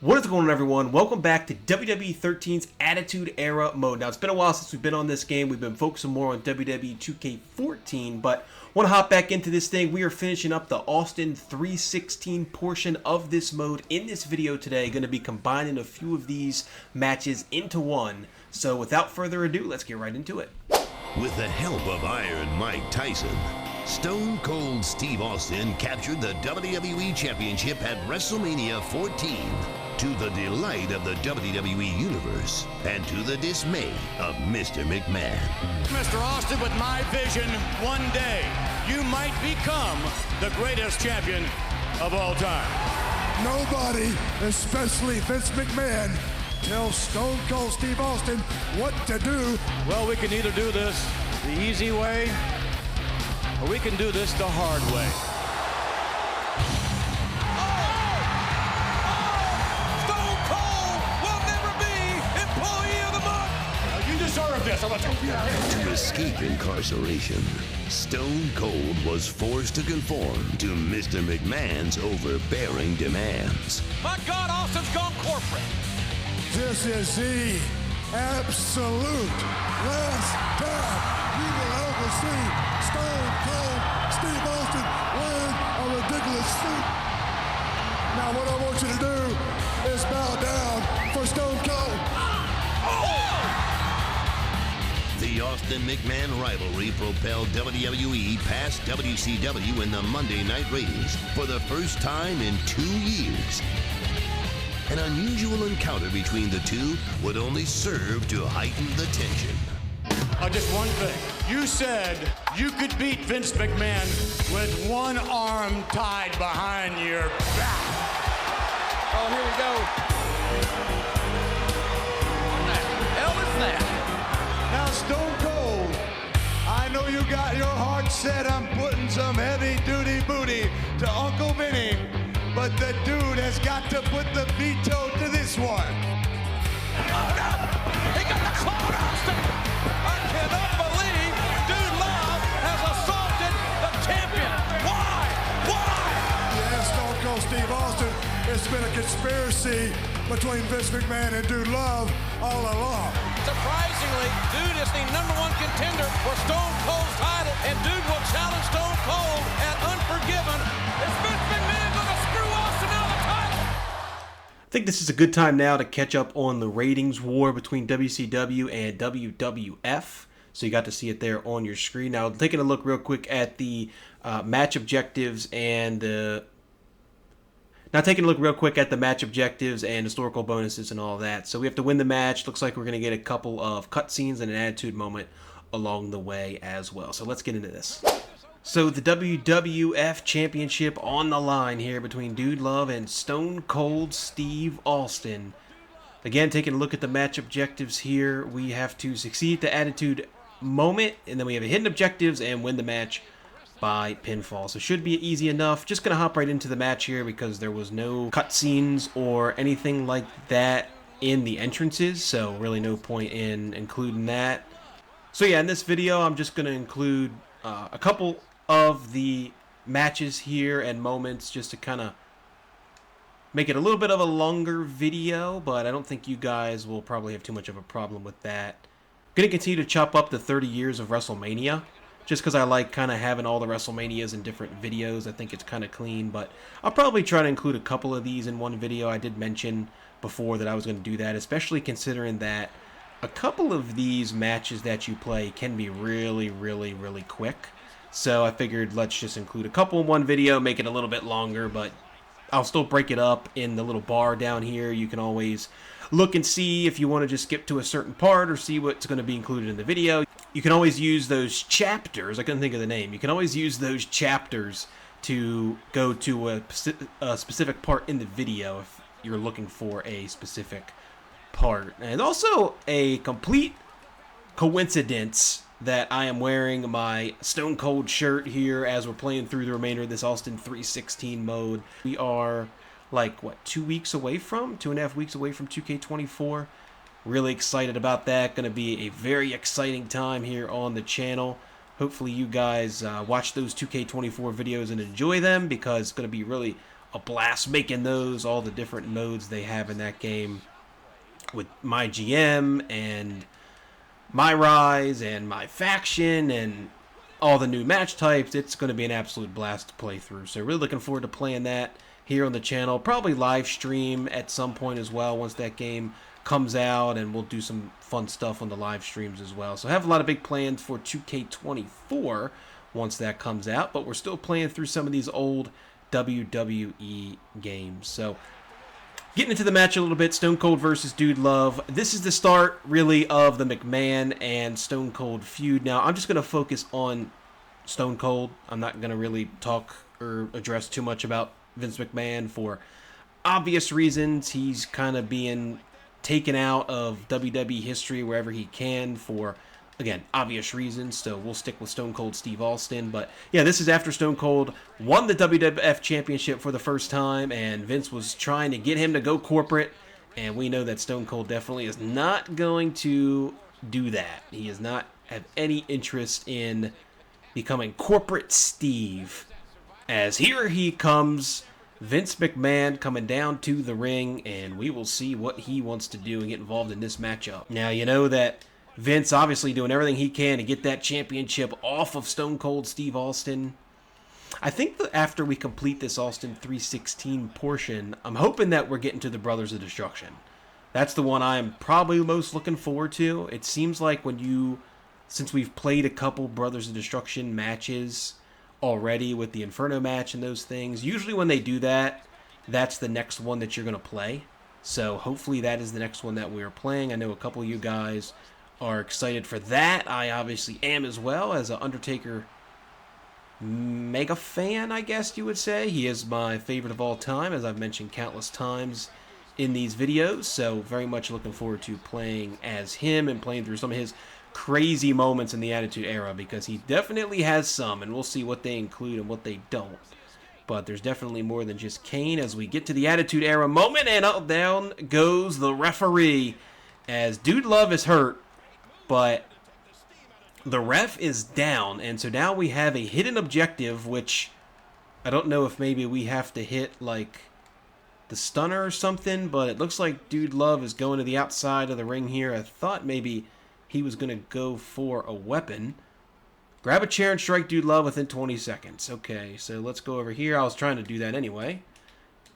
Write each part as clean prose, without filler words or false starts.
What is going on, everyone? Welcome back to WWE 13's Attitude Era mode. Now, it's been a while since we've been on this game. We've been focusing more on WWE 2K14, but want to hop back into this thing. We are finishing up the Austin 316 portion of this mode in this video today. Going to be combining a few of these matches into one. So without further ado, let's get right into it. With the help of Iron Mike Tyson, Stone Cold Steve Austin captured the WWE Championship at WrestleMania 14 to the delight of the WWE Universe and to the dismay of Mr. McMahon. Mr. Austin, with my vision, one day you might become the greatest champion of all time. Nobody, especially Vince McMahon, tells Stone Cold Steve Austin what to do. Well, we can either do this the easy way, or we can do this the hard way. Stone Cold will never be Employee of the Month. You deserve this. I'm gonna To escape incarceration, Stone Cold was forced to conform to Mr. McMahon's overbearing demands. My God, Austin's gone corporate. This is the absolute last time you will ever see Stone Cold Steve Austin wearing a ridiculous suit. Now what I want you to do is bow down for Stone Cold. The Austin-McMahon rivalry propelled WWE past WCW in the Monday Night Ratings for the first time in 2 years. An unusual encounter between the two would only serve to heighten the tension. Just one thing. You said you could beat Vince McMahon with one arm tied behind your back. Oh, here we go. What the hell is that? Now, Stone Cold, I know you got your heart set on putting some heavy-duty booty to Uncle Vinny, but the dude has got to put the veto to this one. Oh, no! He got the claw on Austin! I cannot believe Dude Love has assaulted the champion. Why? Why? Yeah, Stone Cold Steve Austin, it's been a conspiracy between Vince McMahon and Dude Love all along. Surprisingly, Dude is the #1 contender for Stone Cold's title, and Dude will challenge Stone Cold at Unforgiven. Is Vince McMahon going to screw Austin out of the title? I think this is a good time now to catch up on the ratings war between WCW and WWF. So you got to see it there on your screen. Now, taking a look real quick at the match objectives and historical bonuses and all that. So we have to win the match. Looks like we're going to get a couple of cutscenes and an attitude moment along the way as well. So let's get into this. So the WWF Championship on the line here between Dude Love and Stone Cold Steve Austin. Again, taking a look at the match objectives here, we have to succeed the attitude moment, and then we have a hidden objectives and win the match by pinfall. So should be easy enough. Just going to hop right into the match here because there was no cutscenes or anything like that in the entrances, so really no point in including that. So yeah, in this video, I'm just going to include a couple of the matches here and moments just to kind of make it a little bit of a longer video, but I don't think you guys will probably have too much of a problem with that. I'm going to continue to chop up the 30 years of WrestleMania, just because I like kind of having all the WrestleManias in different videos. I think it's kind of clean, but I'll probably try to include a couple of these in one video. I did mention before that I was going to do that, especially considering that a couple of these matches that you play can be really, really, really quick. So I figured let's just include a couple in one video, make it a little bit longer, but I'll still break it up in the little bar down here. You can always look and see if you want to just skip to a certain part or see what's going to be included in the video. You can always use those chapters. I couldn't think of the name. You can always use those chapters to go to a specific part in the video if you're looking for a specific part. And also a complete coincidence that I am wearing my Stone Cold shirt here as we're playing through the remainder of this Austin 316 mode. We are like, what, 2.5 weeks away from 2K24. Really excited about that. Going to be a very exciting time here on the channel. Hopefully you guys watch those 2K24 videos and enjoy them, because it's going to be really a blast making those, all the different modes they have in that game with my GM and my Rise and my faction and all the new match types. It's going to be an absolute blast to play through. So really looking forward to playing that here on the channel. Probably live stream at some point as well once that game comes out, and we'll do some fun stuff on the live streams as well. So I have a lot of big plans for 2K24 once that comes out, but we're still playing through some of these old WWE games. So getting into the match a little bit, Stone Cold versus Dude Love. This is the start, really, of the McMahon and Stone Cold feud. Now, I'm just going to focus on Stone Cold. I'm not going to really talk or address too much about Vince McMahon for obvious reasons. He's kind of being taken out of WWE history wherever he can for, again, obvious reasons. So we'll stick with Stone Cold Steve Austin. But yeah, this is after Stone Cold won the WWF Championship for the first time, and Vince was trying to get him to go corporate. And we know that Stone Cold definitely is not going to do that. He does not have any interest in becoming corporate Steve. As here he comes, Vince McMahon coming down to the ring, and we will see what he wants to do and get involved in this matchup. Now, you know that Vince obviously doing everything he can to get that championship off of Stone Cold Steve Austin. I think that after we complete this Austin 316 portion, I'm hoping that we're getting to the Brothers of Destruction. That's the one I'm probably most looking forward to. It seems like since we've played a couple Brothers of Destruction matches already with the Inferno match and those things, usually when they do that, that's the next one that you're going to play. So hopefully that is the next one that we're playing. I know a couple of you guys are excited for that. I obviously am as well, as an Undertaker mega fan, I guess you would say. He is my favorite of all time, as I've mentioned countless times in these videos. So very much looking forward to playing as him and playing through some of his crazy moments in the Attitude Era, because he definitely has some, and we'll see what they include and what they don't. But there's definitely more than just Kane as we get to the Attitude Era moment, and up down goes the referee as Dude Love is hurt, but the ref is down, and so now we have a hidden objective, which I don't know if maybe we have to hit like the stunner or something, but it looks like Dude Love is going to the outside of the ring here. I thought maybe he was going to go for a weapon. Grab a chair and strike Dude Love within 20 seconds. Okay, so let's go over here. I was trying to do that anyway.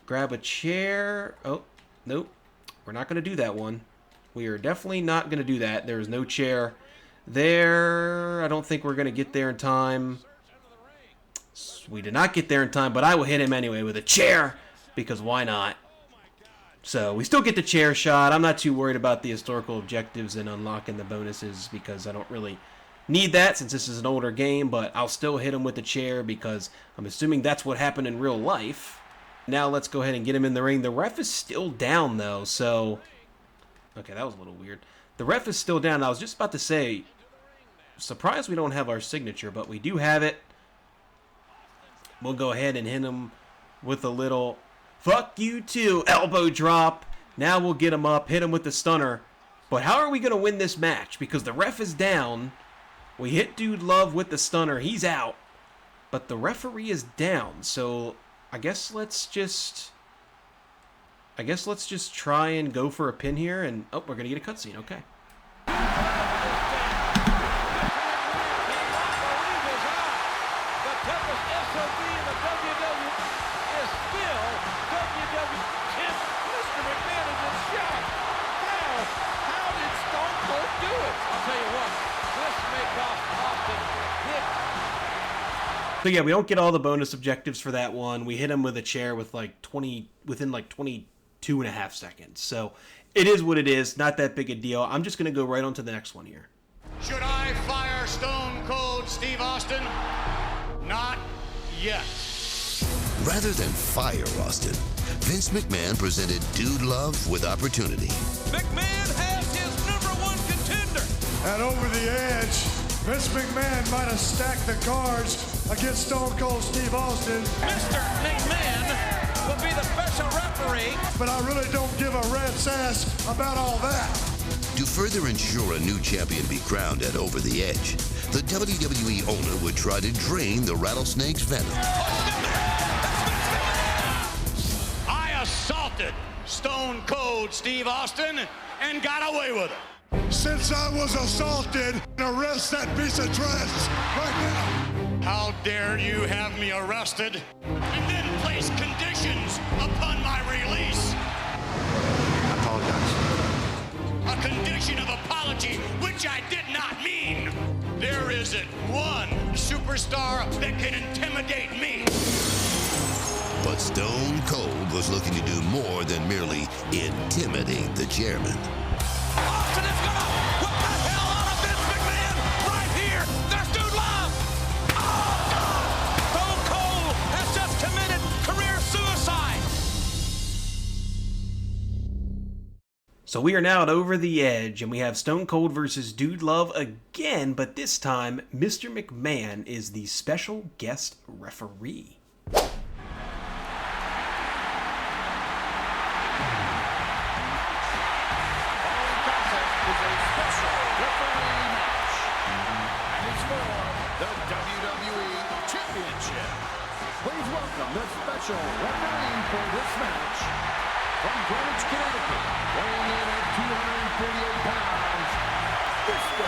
Grab a chair. Oh, nope. We're not going to do that one. We are definitely not going to do that. There is no chair there. I don't think we're going to get there in time. We did not get there in time, but I will hit him anyway with a chair, because why not? So we still get the chair shot. I'm not too worried about the historical objectives and unlocking the bonuses, because I don't really need that since this is an older game, but I'll still hit him with the chair because I'm assuming that's what happened in real life. Now let's go ahead and get him in the ring. The ref is still down though, so okay, that was a little weird. The ref is still down. I was just about to say, surprised we don't have our signature, but we do have it. We'll go ahead and hit him with a little fuck you too elbow drop. Now we'll get him up, hit him with the stunner. But how are we going to win this match? Because the ref is down. We hit Dude Love with the stunner. He's out. But the referee is down. So I guess let's just try and go for a pin here. And oh, we're going to get a cutscene. Okay. So yeah, we don't get all the bonus objectives for that one. We hit him with a chair with within 22 and a half seconds. So it is what it is. Not that big a deal. I'm just going to go right on to the next one here. Should I fire Stone Cold Steve Austin? Not yet. Rather than fire Austin, Vince McMahon presented Dude Love with opportunity. McMahon has his #1 contender. And over the edge, Vince McMahon might have stacked the cards against Stone Cold Steve Austin. Mr. McMahon will be the special referee. But I really don't give a rat's ass about all that. To further ensure a new champion be crowned at Over the Edge, the WWE owner would try to drain the rattlesnake's venom. Stone Cold Steve Austin and got away with it. Since I was assaulted, arrest that piece of trash right now. How dare you have me arrested and then place conditions upon my release? I apologize. A condition of apology, which I did not mean. There isn't one superstar that can intimidate me. But Stone Cold was looking to do more than merely intimidate the chairman. Austin is gonna whip the hell out of Vince McMahon right here. There's Dude Love. Oh, God. Stone Cold has just committed career suicide. So we are now at Over the Edge, and we have Stone Cold versus Dude Love again, but this time, Mr. McMahon is the special guest referee. The WWE Championship. Please welcome the special referee for this match from Greenwich, Connecticut, weighing in at 248 pounds, Mr.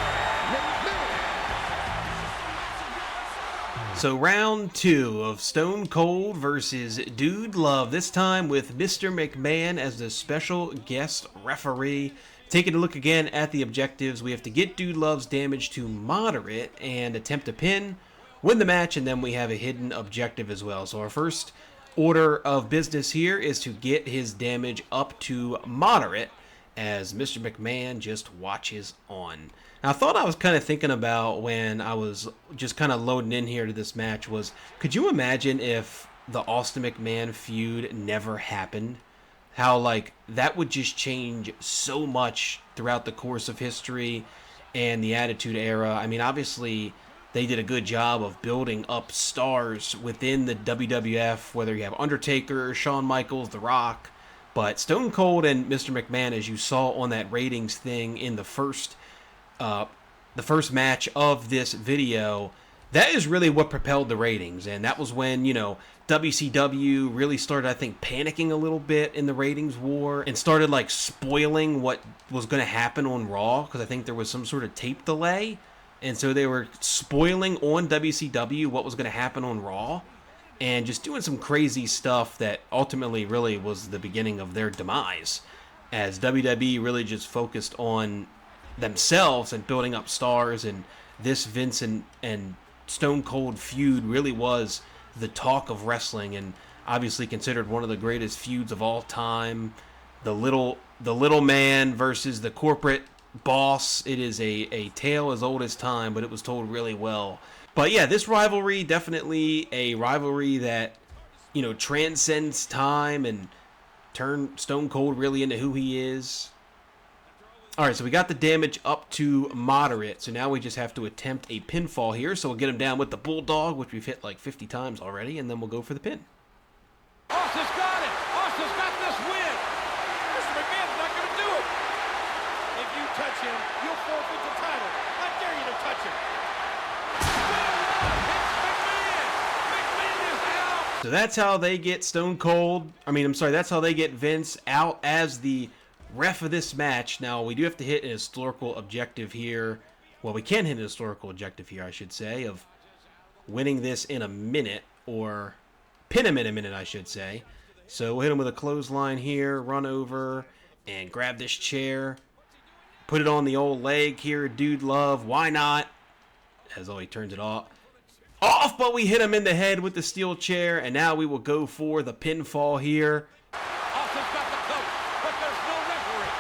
McMahon. So round 2 of Stone Cold versus Dude Love, this time with Mr. McMahon as the special guest referee. Taking a look again at the objectives, we have to get Dude Love's damage to moderate and attempt a pin, win the match, and then we have a hidden objective as well. So our first order of business here is to get his damage up to moderate as Mr. McMahon just watches on. Now, I thought I was kind of thinking about when I was just kind of loading in here to this match was, could you imagine if the Austin McMahon feud never happened? How, like, that would just change so much throughout the course of history and the Attitude Era. I mean, obviously, they did a good job of building up stars within the WWF, whether you have Undertaker, Shawn Michaels, The Rock. But Stone Cold and Mr. McMahon, as you saw on that ratings thing in the first match of this video, that is really what propelled the ratings. And that was when, you know, WCW really started, I think, panicking a little bit in the ratings war and started, like, spoiling what was going to happen on Raw, because I think there was some sort of tape delay. And so they were spoiling on WCW what was going to happen on Raw and just doing some crazy stuff that ultimately really was the beginning of their demise, as WWE really just focused on themselves and building up stars. And this Vince and Stone Cold feud really was the talk of wrestling, and obviously considered one of the greatest feuds of all time. The little man versus the corporate boss. It is a tale as old as time, but it was told really well. But yeah, this rivalry, definitely a rivalry that, you know, transcends time and turned Stone Cold really into who he is. Alright, so we got the damage up to moderate, so now we just have to attempt a pinfall here. So we'll get him down with the Bulldog, which we've hit like 50 times already, and then we'll go for the pin. Austin's got it. Austin's got this win. Mr. McMahon's not going to do it. If you touch him, you'll forfeit the title. I dare you to touch him. McMahon is out. So that's how they get Stone Cold. That's how they get Vince out as the ref of this match. Now, we do have to hit an historical objective here. Well, we can hit an historical objective here, I should say, of winning this in a minute, or pin him in a minute, I should say. So we'll hit him with a clothesline here, run over, and grab this chair. Put it on the old leg here, Dude Love. Why not? As though he turns it off. But we hit him in the head with the steel chair, and now we will go for the pinfall here. Austin's got the coat, but there's no referee.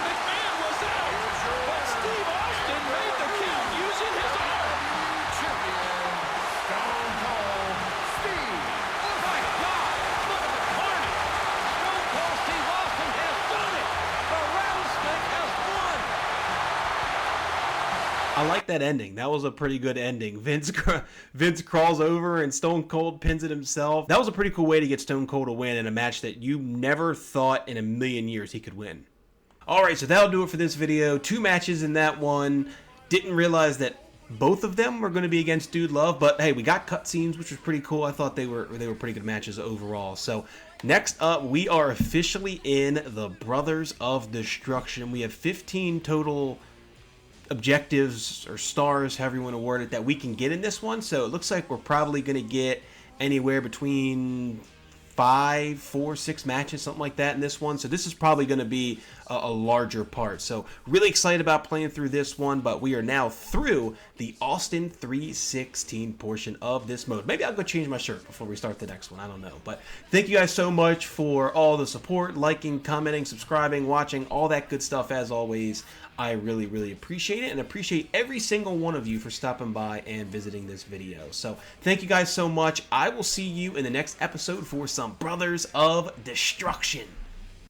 McMahon was out, but Steve Austin made the count using his arm. Champion, Stone Cold Steve. Oh my God! Look at the carnage! Stone Cold Steve Austin has done it! The Rattlesnake has won! I like that ending. That was a pretty good ending. Vince crawls over and Stone Cold pins it himself. That was a pretty cool way to get Stone Cold to win in a match that you never thought in a million years he could win. Alright, so that'll do it for this video. 2 matches in that one. Didn't realize that both of them were going to be against Dude Love, but hey, we got cutscenes, which was pretty cool. I thought they were pretty good matches overall. So next up, we are officially in the Brothers of Destruction. We have 15 total objectives or stars, however you want to word it, that we can get in this one. So it looks like we're probably going to get anywhere between 5, 4, 6 matches, something like that in this one. So this is probably going to be a larger part. So really excited about playing through this one, but we are now through the Austin 316 portion of this mode. Maybe I'll go change my shirt before we start the next one. I don't know. But thank you guys so much for all the support, liking, commenting, subscribing, watching, all that good stuff as always. I really, really appreciate it, and appreciate every single one of you for stopping by and visiting this video. So thank you guys so much. I will see you in the next episode for some Brothers of Destruction.